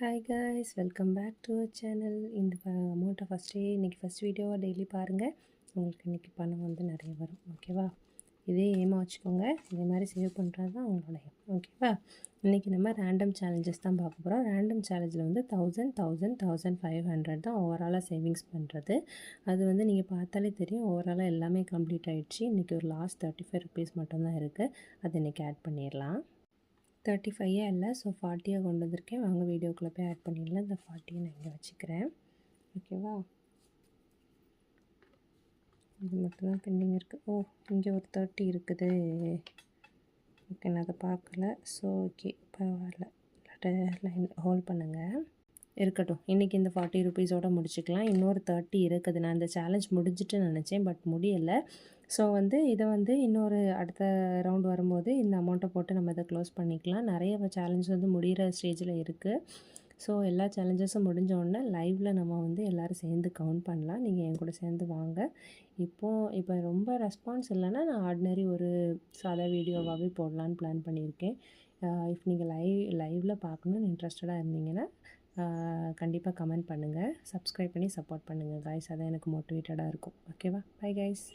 Hi guys, welcome back to our channel. இந்த அமௌண்ட்டை இன்றைக்கி ஃபஸ்ட் வீடியோவை டெய்லி பாருங்கள். உங்களுக்கு இன்றைக்கி பணம் வந்து நிறைய வரும். ஓகேவா? இதே ஏமா வச்சுக்கோங்க. இதே மாதிரி சேவ் பண்ணுறது தான் உங்களோட ஏம். ஓகேவா? இன்றைக்கி நம்ம ரேண்டம் சேலஞ்சஸ் தான் பார்க்க போகிறோம். ரேண்டம் சேலஞ்சில் வந்து 1500 தான் ஓவராலாக சேவிங்ஸ் பண்ணுறது. அது வந்து நீங்கள் பார்த்தாலே தெரியும். ஓவராலாக எல்லாமே கம்ப்ளீட் ஆகிடுச்சு. இன்றைக்கி ஒரு லாஸ்ட் 35 ருபீஸ் மட்டும்தான் இருக்குது. அது இன்றைக்கி ஆட் பண்ணிடலாம். 35 இல்லை, ஸோ 40 கொண்டு வந்திருக்கேன். வாங்க வீடியோக்குள்ளே போய் ஆட் பண்ணிடலாம். இந்த 40 நான் இங்கே வச்சுக்கிறேன். ஓகேவா? இது மட்டும்தான் பெண்டிங் இருக்குது. ஓ, இங்கே ஒரு 30 இருக்குது. ஓகே, நான் அதை பார்க்கல. ஸோ ஓகே, பரவாயில்ல. லைன் ஹோல்ட் பண்ணுங்கள். இருக்கட்டும். இன்றைக்கி இந்த 40 ருபீஸோடு முடிச்சுக்கலாம். இன்னொரு 30 இருக்குது. நான் இந்த சேலஞ்ச் முடிஞ்சிட்டு நினச்சேன், பட் முடியலை. ஸோ வந்து இதை வந்து இன்னொரு அடுத்த ரவுண்ட் வரும்போது இந்த அமௌண்ட்டை போட்டு நம்ம இதை க்ளோஸ் பண்ணிக்கலாம். நிறைய சேலஞ்ச் வந்து முடிகிற ஸ்டேஜில் இருக்குது. ஸோ எல்லா சேலஞ்சஸும் முடிஞ்சோடனே லைவில் நம்ம வந்து எல்லோரும் சேர்ந்து கவுண்ட் பண்ணலாம். நீங்கள் என் கூட சேர்ந்து வாங்க. இப்போ ரொம்ப ரெஸ்பான்ஸ் இல்லைன்னா நான் ஆர்டினரி ஒரு சாதா வீடியோவாகவே போடலான்னு பிளான் பண்ணியிருக்கேன். இஃப் நீங்கள் லைவில் பார்க்கணுன்னு இன்ட்ரெஸ்டடாக இருந்தீங்கன்னா கண்டிப்பாக கமெண்ட் பண்ணுங்கள். சப்ஸ்கிரைப் பண்ணி சப்போர்ட் பண்ணுங்கள் காய்ஸ். அதான் எனக்கு மோட்டிவேட்டடாக இருக்கும். ஓகேவா? By guys.